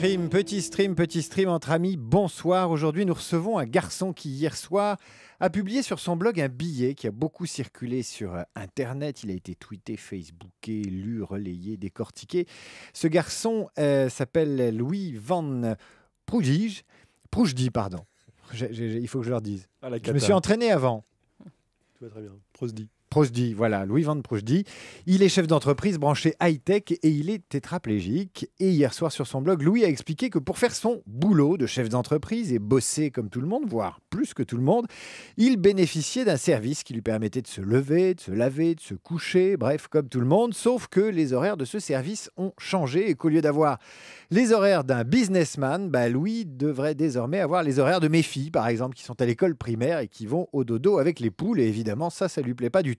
Petit stream entre amis, bonsoir. Aujourd'hui, nous recevons un garçon qui, hier soir, a publié sur son blog un billet qui a beaucoup circulé sur Internet. Il a été tweeté, facebooké, lu, relayé, décortiqué. Ce garçon s'appelle Louis Van Proujdi, pardon. Il faut que je leur dise. Je me suis entraîné avant. Tout va très bien. Prosdi. Proujdi, voilà, Louis Van Proujdi. Il est chef d'entreprise branché high-tech et il est tétraplégique. Et hier soir sur son blog, Louis a expliqué que pour faire son boulot de chef d'entreprise et bosser comme tout le monde, voire plus que tout le monde, il bénéficiait d'un service qui lui permettait de se lever, de se laver, de se coucher, bref, comme tout le monde, sauf que les horaires de ce service ont changé et qu'au lieu d'avoir les horaires d'un businessman, Louis devrait désormais avoir les horaires de mes filles, par exemple, qui sont à l'école primaire et qui vont au dodo avec les poules. Et évidemment, ça lui plaît pas du tout.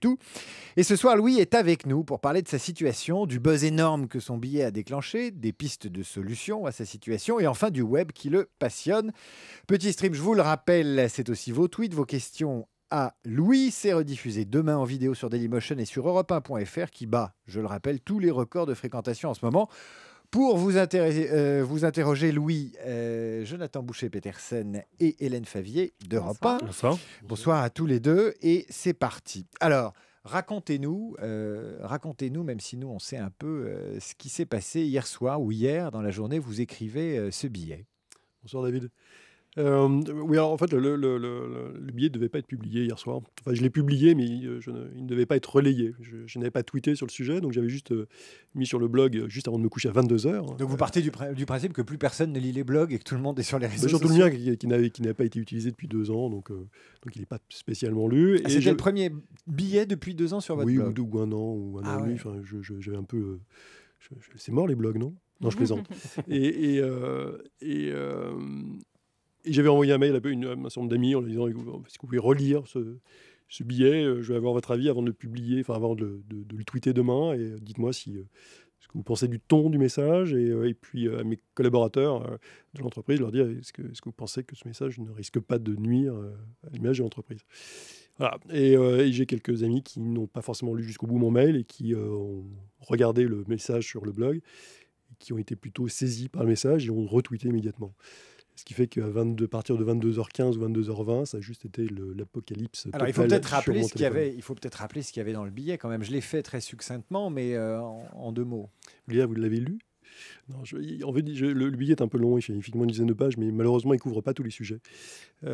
Et ce soir, Louis est avec nous pour parler de sa situation, du buzz énorme que son billet a déclenché, des pistes de solutions à sa situation et enfin du web qui le passionne. Petit stream, je vous le rappelle, c'est aussi vos tweets, vos questions à Louis. C'est rediffusé demain en vidéo sur Dailymotion et sur Europe1.fr qui bat, je le rappelle, tous les records de fréquentation en ce moment. Pour vous interroger, Louis, Jonathan Boucher-Petersen et Hélène Favier d'Europe 1. Bonsoir. Bonsoir à tous les deux et c'est parti. Alors, racontez-nous, même si nous on sait un peu ce qui s'est passé hier soir ou hier dans la journée, vous écrivez ce billet. Bonsoir David. Oui, alors en fait, le billet ne devait pas être publié hier soir. Enfin, je l'ai publié, mais il ne devait pas être relayé. Je n'avais pas tweeté sur le sujet, donc j'avais juste mis sur le blog juste avant de me coucher à 22h. Donc vous partez du principe que plus personne ne lit les blogs et que tout le monde est sur les réseaux sociaux. Surtout le mien qui n'avait pas été utilisé depuis 2 ans, donc il n'est pas spécialement lu. C'était le premier billet depuis 2 ans sur votre blog. Oui, ou 1 an, ou un an et demi. Enfin, j'avais un peu... c'est mort les blogs, non ? Non, je plaisante. Et j'avais envoyé un mail à un certain nombre d'amis en leur disant est-ce que vous pouvez relire ce billet, je vais avoir votre avis avant de le publier, enfin avant de le tweeter demain, et dites-moi ce que vous pensez du ton du message, et puis à mes collaborateurs de l'entreprise, je leur dire est-ce que vous pensez que ce message ne risque pas de nuire à l'image de l'entreprise. Voilà. Et j'ai quelques amis qui n'ont pas forcément lu jusqu'au bout mon mail et qui ont regardé le message sur le blog, et qui ont été plutôt saisis par le message et ont retweeté immédiatement. Ce qui fait qu'à partir de 22h15 ou 22h20, ça a juste été l'apocalypse. Alors, il faut peut-être rappeler ce qu'il y avait dans le billet quand même. Je l'ai fait très succinctement, mais en 2 mots. Léa, vous l'avez lu ? Non, en fait, le billet est un peu long, il fait effectivement une dizaine de pages, mais malheureusement, il ne couvre pas tous les sujets. En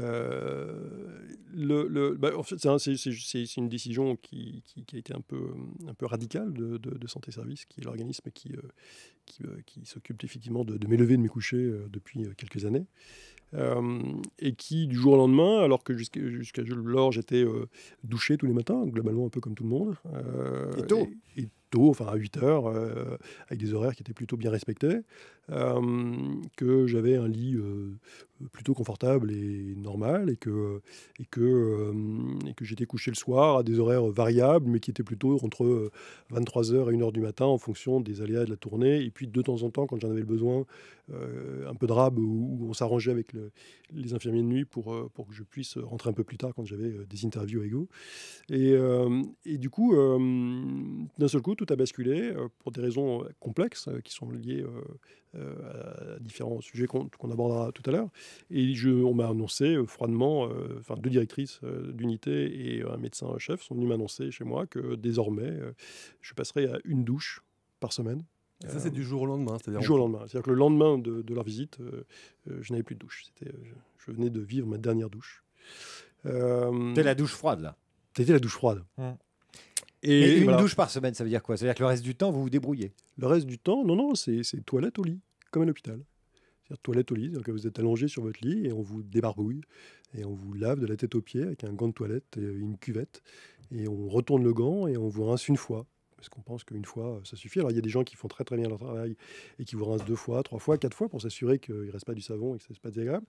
fait, c'est une décision qui a été un peu radicale de Santé Service, qui est l'organisme qui s'occupe effectivement de m'élever, de mes couchers depuis quelques années. Et qui, du jour au lendemain, alors que jusqu'alors j'étais douché tous les matins, globalement un peu comme tout le monde. Et tôt, enfin à 8h, avec des horaires qui étaient plutôt bien respectés, que j'avais un lit plutôt confortable et normal, et que j'étais couché le soir à des horaires variables, mais qui étaient plutôt entre 23h et 1h du matin en fonction des aléas de la tournée. Et puis de temps en temps, quand j'en avais le besoin, un peu de rab, où on s'arrangeait avec les infirmiers de nuit pour que je puisse rentrer un peu plus tard quand j'avais des interviews avec vous. Et du coup, d'un seul coup, tout a basculé pour des raisons complexes qui sont liées à différents sujets qu'on abordera tout à l'heure. Et on m'a annoncé froidement, 2 directrices d'unité et un médecin-chef sont venus m'annoncer chez moi que désormais, je passerai à 1 douche par semaine. Et ça, c'est du jour au lendemain. Du jour au lendemain. C'est-à-dire que le lendemain de leur visite, je n'avais plus de douche. Je venais de vivre ma dernière douche. C'était la douche froide, là. C'était la douche froide. Et une douche par semaine, ça veut dire quoi ? Ça veut dire que le reste du temps, vous vous débrouillez ? Le reste du temps, non, c'est toilette au lit, comme à l'hôpital. C'est-à-dire toilette au lit, c'est-à-dire que vous êtes allongé sur votre lit et on vous débarbouille et on vous lave de la tête aux pieds avec un gant de toilette et une cuvette. Et on retourne le gant et on vous rince 1 fois. Parce qu'on pense qu'une fois, ça suffit. Alors, il y a des gens qui font très très bien leur travail et qui vous rincent 2 fois, 3 fois, 4 fois pour s'assurer qu'il ne reste pas du savon et que ce n'est pas désagréable.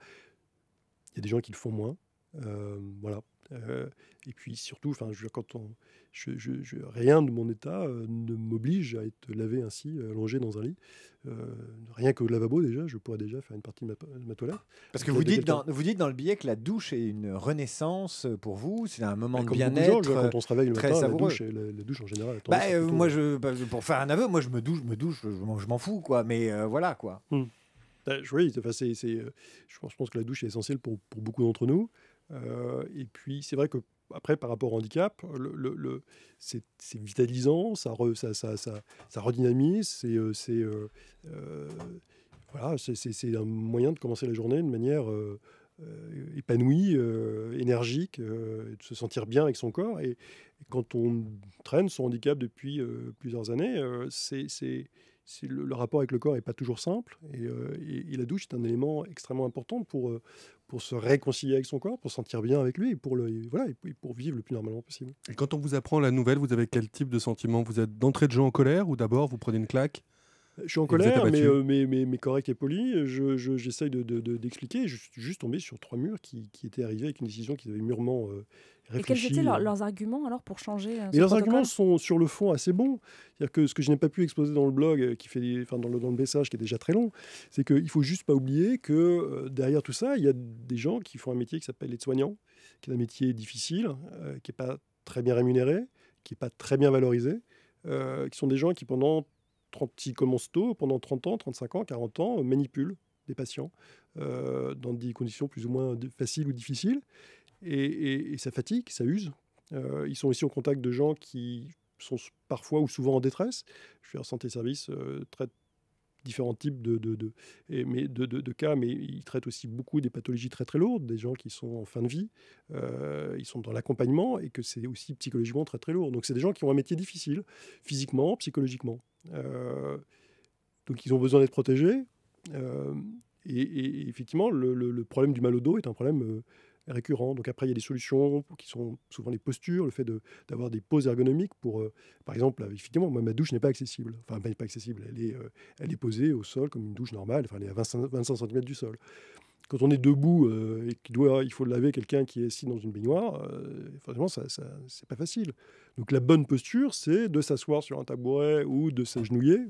Il y a des gens qui le font moins. Voilà. Et puis surtout, rien de mon état ne m'oblige à être lavé ainsi, allongé dans un lit. Rien que le lavabo, déjà, je pourrais déjà faire une partie de ma toilette. Parce que vous dites dans le billet que la douche est une renaissance pour vous, c'est un moment de bien-être. Quand on se réveille le matin, savoureux. La douche en général. Moi, pour faire un aveu, moi je me douche, je m'en fous, quoi. Mais voilà, quoi. Oui, enfin, je pense que la douche est essentielle pour beaucoup d'entre nous. Et puis, c'est vrai que après, par rapport au handicap, c'est vitalisant, ça redynamise, voilà, c'est un moyen de commencer la journée de manière épanouie, énergique, de se sentir bien avec son corps. Et quand on traîne son handicap depuis plusieurs années, le rapport avec le corps n'est pas toujours simple. Et la douche est un élément extrêmement important pour se réconcilier avec son corps, pour se sentir bien avec lui et voilà, et pour vivre le plus normalement possible. Et quand on vous apprend la nouvelle, vous avez quel type de sentiment? Vous êtes d'entrée de jeu en colère ou d'abord vous prenez une claque? Je suis en Et vous êtes colère, abattu? mais correct et poli. J'essaye d'expliquer. Je suis juste tombé sur 3 murs qui étaient arrivés avec une décision qu'ils avaient mûrement Et quels réfléchie. étaient leurs arguments alors pour changer Et ce leurs protocole? arguments sont sur le fond assez bons. C'est-à-dire que ce que je n'ai pas pu exposer dans le blog, dans le message qui est déjà très long, c'est qu'il ne faut juste pas oublier que derrière tout ça, il y a des gens qui font un métier qui s'appelle aide-soignant, qui est un métier difficile, qui n'est pas très bien rémunéré, qui n'est pas très bien valorisé, qui sont des gens qui qui commencent tôt, pendant 30 ans, 35 ans, 40 ans, manipulent des patients dans des conditions plus ou moins faciles ou difficiles. Et ça fatigue, ça use. Ils sont aussi au contact de gens qui sont parfois ou souvent en détresse. Je suis en santé-service, traite différents types de cas, mais ils traitent aussi beaucoup des pathologies très très lourdes, des gens qui sont en fin de vie, ils sont dans l'accompagnement et que c'est aussi psychologiquement très très lourd. Donc c'est des gens qui ont un métier difficile, physiquement, psychologiquement. Donc ils ont besoin d'être protégés. Et effectivement, le problème du mal au dos est un problème récurrent. Donc après, il y a des solutions qui sont souvent les postures, le fait d'avoir des poses ergonomiques pour, par exemple, effectivement, moi, ma douche n'est pas accessible. Enfin, elle n'est pas accessible, elle est posée au sol comme une douche normale, enfin, elle est à 25 cm du sol. Quand on est debout et il faut laver quelqu'un qui est assis dans une baignoire, forcément, c'est pas facile. Donc la bonne posture, c'est de s'asseoir sur un tabouret ou de s'agenouiller,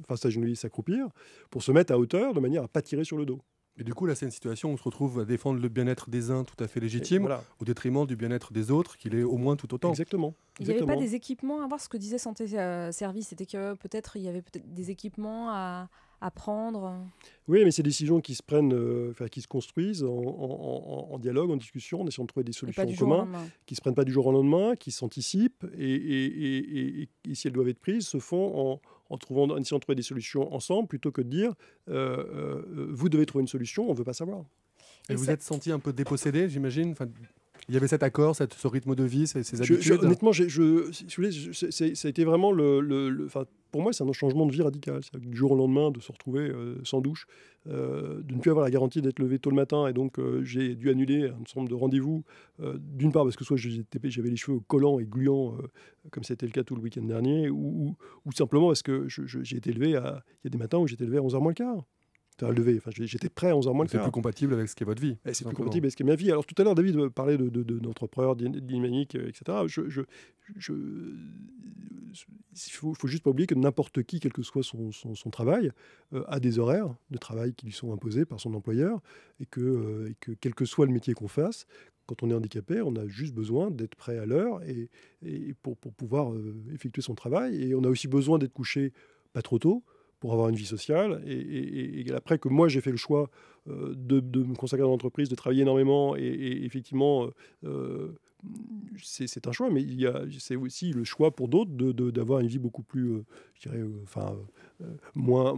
s'accroupir, pour se mettre à hauteur de manière à ne pas tirer sur le dos. Et du coup, là, c'est une situation où on se retrouve à défendre le bien-être des uns tout à fait légitime, Voilà. au détriment du bien-être des autres, qu'il est au moins tout autant. Exactement. Il n'y avait pas des équipements à voir. Ce que disait Santé Service, c'était que peut-être il y avait des équipements à prendre. Oui, mais ces décisions qui se prennent, qui se construisent en dialogue, en discussion, en essayant de trouver des solutions en commun, qui ne se prennent pas du jour au lendemain, qui s'anticipent, et si elles doivent être prises, se font en essayant de trouver des solutions ensemble, plutôt que de dire vous devez trouver une solution, on ne veut pas savoir. Et vous êtes senti un peu dépossédé, j'imagine? Il y avait cet accord, ce rythme de vie, ces habitudes? Honnêtement, si vous voulez, ça a été vraiment pour moi, c'est un changement de vie radical. Du jour au lendemain, de se retrouver sans douche, de ne plus avoir la garantie d'être levé tôt le matin. Et donc, j'ai dû annuler un certain nombre de rendez-vous. D'une part, parce que soit j'avais les cheveux collants et gluants, comme c'était le cas tout le week-end dernier, ou simplement parce que j'ai été levé il y a des matins où j'étais levé à 11h moins le quart. J'étais prêt à 11h moins le quart. C'est plus compatible avec ce qu'est votre vie. C'est plus compatible avec ce qu'est ma vie. Alors tout à l'heure, David parlait d'entrepreneurs dynamiques, etc. Il faut juste pas oublier que n'importe qui, quel que soit son travail, a des horaires de travail qui lui sont imposés par son employeur, et que quel que soit le métier qu'on fasse, quand on est handicapé, on a juste besoin d'être prêt à l'heure et pour pouvoir effectuer son travail. Et on a aussi besoin d'être couché pas trop tôt, pour avoir une vie sociale. Et après que moi, j'ai fait le choix de me consacrer dans l'entreprise, de travailler énormément, et effectivement, c'est un choix, mais c'est aussi le choix pour d'autres d'avoir une vie beaucoup plus, je dirais, moins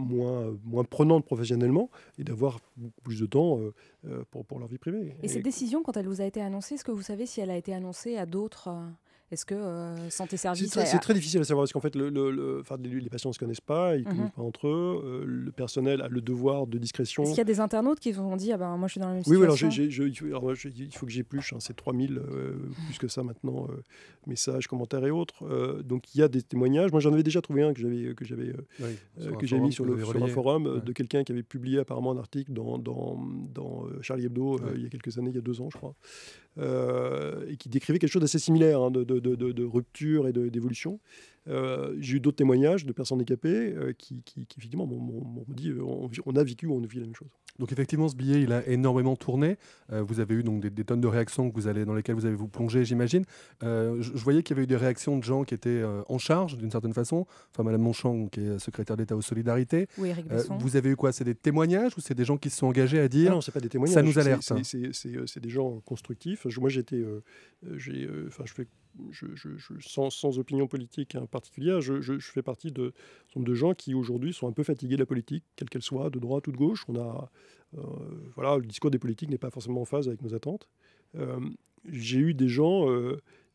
prenante professionnellement, et d'avoir beaucoup plus de temps pour leur vie privée. Et cette décision, quand elle vous a été annoncée, est-ce que vous savez si elle a été annoncée à d'autres Est-ce que Santé Service... C'est très difficile à savoir, parce qu'en fait, les patients ne se connaissent pas, ils ne communiquent pas entre eux, le personnel a le devoir de discrétion. Est-ce qu'il y a des internautes qui vous ont dit « moi je suis dans la même situation ». Oui, alors il faut que j'épluche, c'est 3000, plus que ça maintenant, messages, commentaires et autres. Donc il y a des témoignages. Moi j'en avais déjà trouvé un que j'avais mis sur un forum de quelqu'un qui avait publié apparemment un article dans Charlie Hebdo il y a quelques années, il y a 2 ans je crois, et qui décrivait quelque chose d'assez similaire, de rupture et d'évolution. J'ai eu d'autres témoignages de personnes handicapées qui effectivement m'ont dit on a vécu ou on vit la même chose. Donc effectivement, ce billet, il a énormément tourné. Vous avez eu donc des tonnes de réactions dans lesquelles vous avez vous plongé, j'imagine. Je voyais qu'il y avait eu des réactions de gens qui étaient en charge, d'une certaine façon. Enfin, Madame Monchamp, qui est secrétaire d'État aux Solidarités. Oui, Éric Besson. Vous avez eu quoi? C'est des témoignages ou c'est des gens qui se sont engagés à Ah dire non, c'est pas des témoignages. ça nous alerte? C'est des gens constructifs. Moi, sans opinion politique particulière, je fais partie de nombre de gens qui aujourd'hui sont un peu fatigués de la politique, quelle qu'elle soit, de droite ou de gauche. Voilà, le discours des politiques n'est pas forcément en phase avec nos attentes. J'ai eu des gens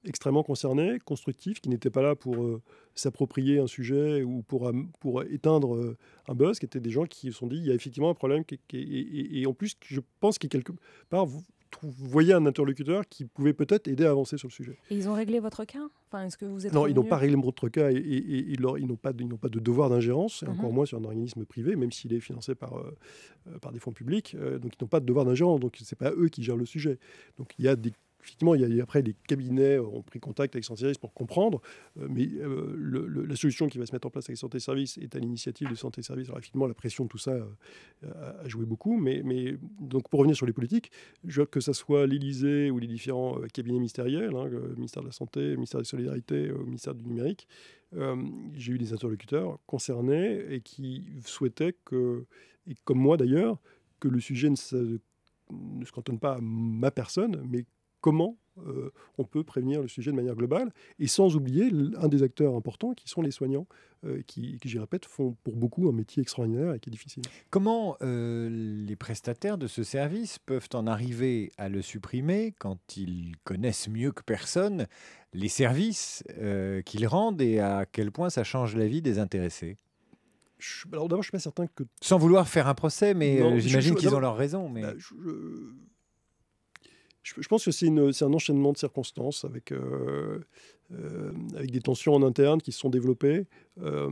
extrêmement concernés, constructifs, qui n'étaient pas là pour s'approprier un sujet ou pour éteindre un buzz, qui étaient des gens qui se sont dit il y a effectivement un problème et en plus je pense que quelque part vous voyez un interlocuteur qui pouvait peut-être aider à avancer sur le sujet. Et ils ont réglé votre cas? Enfin, est-ce que vous êtes Non, ils n'ont revenu? pas réglé notre cas et ils n'ont pas de devoir d'ingérence, et encore Mhm. moins sur un organisme privé, même s'il est financé par des fonds publics. Donc ils n'ont pas de devoir d'ingérence, donc c'est pas eux qui gèrent le sujet. Donc il y a effectivement, après, les cabinets ont pris contact avec Santé Service pour comprendre, mais la solution qui va se mettre en place avec Santé Service est à l'initiative de Santé Service. Alors, effectivement, la pression de tout ça a joué beaucoup, mais donc, pour revenir sur les politiques, que ce soit l'Élysée ou les différents cabinets ministériels, le ministère de la Santé, le ministère des Solidarités, le ministère du Numérique, j'ai eu des interlocuteurs concernés et qui souhaitaient et comme moi d'ailleurs, que le sujet ne se cantonne pas à ma personne, mais comment on peut prévenir le sujet de manière globale, et sans oublier un des acteurs importants qui sont les soignants, qui, je répète, font pour beaucoup un métier extraordinaire et qui est difficile. Comment les prestataires de ce service peuvent en arriver à le supprimer quand ils connaissent mieux que personne les services qu'ils rendent et à quel point ça change la vie des intéressés? Alors d'abord, je ne suis pas certain que... Sans vouloir faire un procès, mais Non, j'imagine qu'ils d'abord, ont leur raison. Mais... Je pense que c'est un enchaînement de circonstances avec des tensions en interne qui se sont développées. Par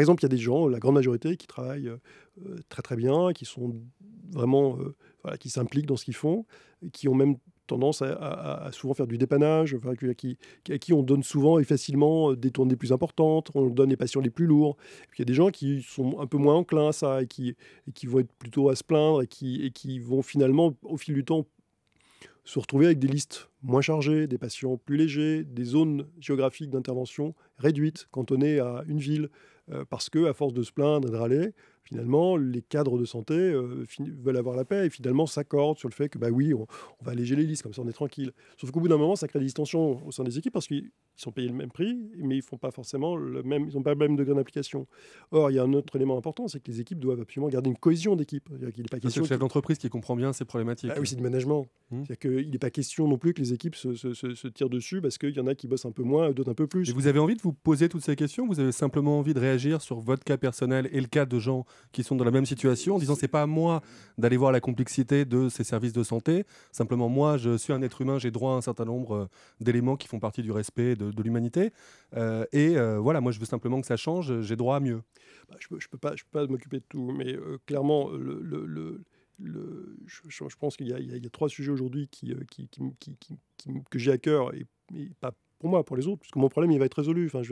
exemple, il y a des gens, la grande majorité, qui travaillent très très bien, qui sont vraiment, qui s'impliquent dans ce qu'ils font, et qui ont même tendance à souvent faire du dépannage, à qui on donne souvent et facilement des tournées plus importantes, on donne les patients les plus lourds. Puis il y a des gens qui sont un peu moins enclins à ça et qui vont être plutôt à se plaindre et qui vont finalement, au fil du temps, se retrouver avec des listes moins chargées, des patients plus légers, des zones géographiques d'intervention réduites, cantonnées à une ville, parce qu'à force de se plaindre et de râler, finalement, les cadres de santé veulent avoir la paix et finalement s'accordent sur le fait que, bah oui, on va alléger les listes, comme ça on est tranquille. Sauf qu'au bout d'un moment, ça crée des distensions au sein des équipes parce qu'ils sont payés le même prix, mais ils font pas forcément ils n'ont pas le même degré d'implication. Or, il y a un autre élément important, c'est que les équipes doivent absolument garder une cohésion d'équipe. C'est le chef d'entreprise qui comprend bien ces problématiques. Ah oui, c'est du management. C'est-à-dire qu'il n'est pas question non plus que les équipes se tirent dessus parce qu'il y en a qui bossent un peu moins, d'autres un peu plus. Et vous avez envie de vous poser toutes ces questions? Vous avez simplement envie de réagir sur votre cas personnel et le cas de gens qui sont dans la même situation, en disant c'est pas à moi d'aller voir la complexité de ces services de santé, simplement moi je suis un être humain, j'ai droit à un certain nombre d'éléments qui font partie du respect de l'humanité, voilà, moi je veux simplement que ça change, j'ai droit à mieux. Je peux pas m'occuper de tout, mais clairement je pense qu'il y a trois sujets aujourd'hui que j'ai à cœur et pas pour moi, pour les autres, parce que mon problème, il va être résolu. Enfin,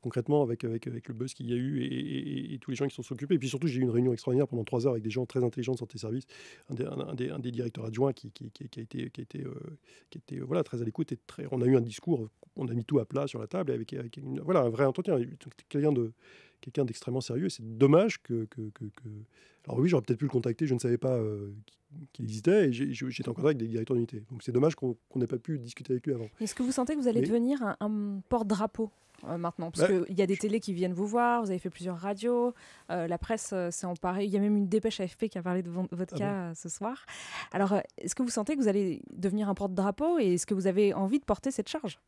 concrètement, avec le buzz qu'il y a eu et tous les gens qui sont occupés. Et puis surtout, j'ai eu une réunion extraordinaire pendant 3 heures avec des gens très intelligents de Santé Service, un des directeurs adjoints qui a été voilà, très à l'écoute. On a eu un discours, on a mis tout à plat sur la table avec un vrai entretien. Quelqu'un d'extrêmement sérieux. C'est dommage que... Alors oui, j'aurais peut-être pu le contacter, je ne savais pas qu'il existait, et j'étais en contact avec des directeurs d'unité. Donc c'est dommage qu'on n'ait pas pu discuter avec lui avant. Est-ce que vous sentez que vous allez devenir un porte-drapeau maintenant? Parce qu'il y a des télés qui viennent vous voir, vous avez fait plusieurs radios, la presse s'est emparée, il y a même une dépêche AFP qui a parlé de votre cas ce soir. Alors, est-ce que vous sentez que vous allez devenir un porte-drapeau et est-ce que vous avez envie de porter cette charge?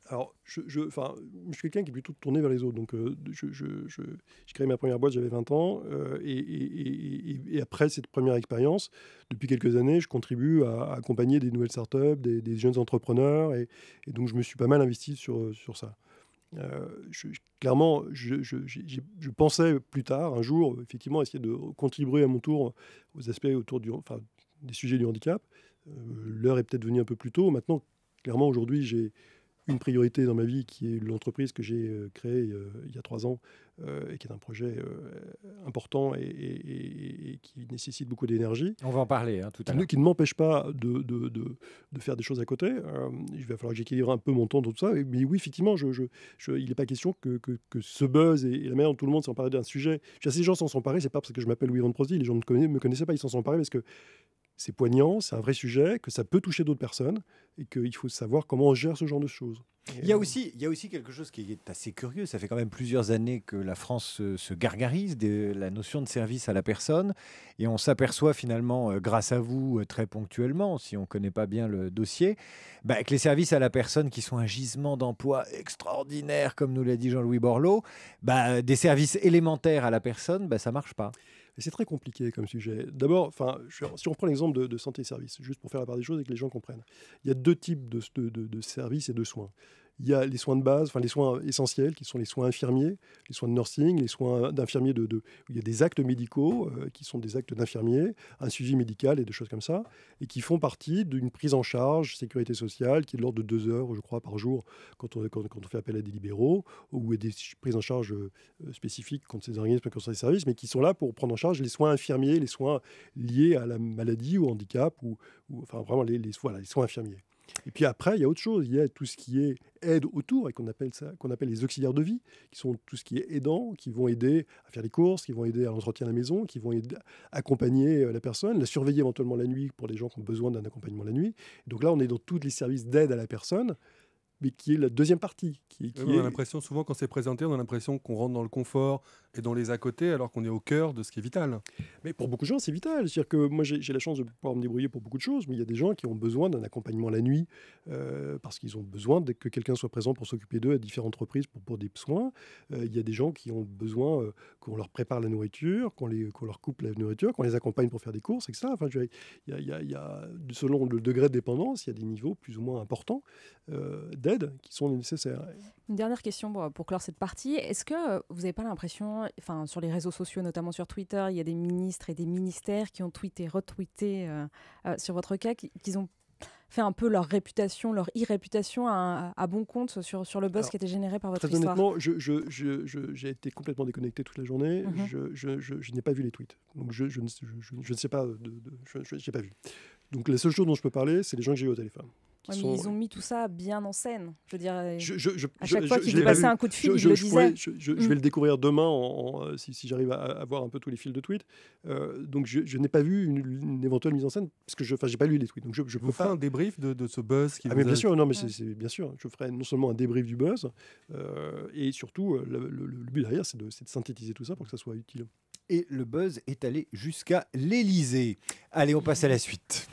Alors, je suis quelqu'un qui est plutôt tourné vers les autres. Donc, j'ai créé ma première boîte, j'avais 20 ans. Et après cette première expérience, depuis quelques années, je contribue à accompagner des nouvelles startups, des jeunes entrepreneurs. Et donc, je me suis pas mal investi sur ça. Clairement, je pensais plus tard, un jour, effectivement, essayer de contribuer à mon tour aux aspects autour des sujets du handicap. L'heure est peut-être venue un peu plus tôt. Maintenant, clairement, aujourd'hui, j'ai une priorité dans ma vie qui est l'entreprise que j'ai créée il y a 3 ans et qui est un projet important et qui nécessite beaucoup d'énergie. On va en parler tout à l'heure. Qui ne m'empêche pas de faire des choses à côté. Il va falloir que j'équilibre un peu mon temps dans tout ça. Mais oui, effectivement, il n'est pas question que ce buzz et la manière dont tout le monde s'est emparé d'un sujet. Ces gens s'en sont emparés, c'est pas parce que je m'appelle Louis Van Prosdy, les gens ne me connaissaient pas, ils s'en sont emparés parce que c'est poignant, c'est un vrai sujet, que ça peut toucher d'autres personnes et qu'il faut savoir comment on gère ce genre de choses. Il y a aussi quelque chose qui est assez curieux. Ça fait quand même plusieurs années que la France se gargarise de la notion de service à la personne. Et on s'aperçoit finalement, grâce à vous, très ponctuellement, si on ne connaît pas bien le dossier, que les services à la personne qui sont un gisement d'emploi extraordinaire, comme nous l'a dit Jean-Louis Borloo, des services élémentaires à la personne, ça ne marche pas. Et c'est très compliqué comme sujet. D'abord, si on prend l'exemple de santé et services, juste pour faire la part des choses et que les gens comprennent, il y a 2 types de services et de soins. Il y a les soins de base, les soins essentiels, qui sont les soins infirmiers, les soins de nursing, les soins d'infirmiers. Il y a des actes médicaux qui sont des actes d'infirmiers, un suivi médical et des choses comme ça, et qui font partie d'une prise en charge sécurité sociale qui est de l'ordre de 2 heures, je crois, par jour, quand on fait appel à des libéraux, ou des prises en charge spécifiques contre ces organismes comme ces services, mais qui sont là pour prendre en charge les soins infirmiers, les soins liés à la maladie ou au handicap, ou vraiment les soins infirmiers. Et puis après, il y a autre chose. Il y a tout ce qui est aide autour, et qu'on appelle les auxiliaires de vie, qui sont tout ce qui est aidant, qui vont aider à faire les courses, qui vont aider à l'entretien de la maison, qui vont accompagner la personne, la surveiller éventuellement la nuit pour les gens qui ont besoin d'un accompagnement la nuit. Et donc là, on est dans tous les services d'aide à la personne, mais qui est la deuxième partie. On a l'impression, souvent, quand c'est présenté, on a l'impression qu'on rentre dans le confort et dans les à côté, alors qu'on est au cœur de ce qui est vital. Mais pour beaucoup de gens, c'est vital. C'est-à-dire que moi, j'ai la chance de pouvoir me débrouiller pour beaucoup de choses, mais il y a des gens qui ont besoin d'un accompagnement la nuit, parce qu'ils ont besoin que quelqu'un soit présent pour s'occuper d'eux à différentes reprises pour des soins. Il y a des gens qui ont besoin qu'on leur prépare la nourriture, qu'on leur coupe la nourriture, qu'on les accompagne pour faire des courses, etc. Enfin, il y a, selon le degré de dépendance, il y a des niveaux plus ou moins importants d'aide qui sont nécessaires. Une dernière question pour clore cette partie. Est-ce que vous n'avez pas l'impression, sur les réseaux sociaux, notamment sur Twitter, il y a des ministres et des ministères qui ont tweeté, retweeté sur votre cas, qu'ils ont fait un peu leur réputation, leur irréputation à bon compte sur le buzz qui était généré par votre histoire? Honnêtement, j'ai été complètement déconnecté toute la journée. Je n'ai pas vu les tweets. Donc je ne sais pas, je n'ai pas vu. Donc la seule chose dont je peux parler, c'est les gens que j'ai eu au téléphone. Ouais, mais ils ont mis tout ça bien en scène. Je veux dire, à chaque fois qu'ils vous passaient un coup de fil, ils le disaient. Je vais le découvrir demain si j'arrive à voir un peu tous les fils de tweets. Donc je n'ai pas vu une éventuelle mise en scène, parce que je n'ai pas lu les tweets. Donc je vous ferez un débrief de ce buzz qui mais bien sûr, non, mais c'est bien sûr. Je ferai non seulement un débrief du buzz, et surtout, le but derrière, c'est de synthétiser tout ça pour que ça soit utile. Et le buzz est allé jusqu'à l'Élysée. Allez, on passe à la suite.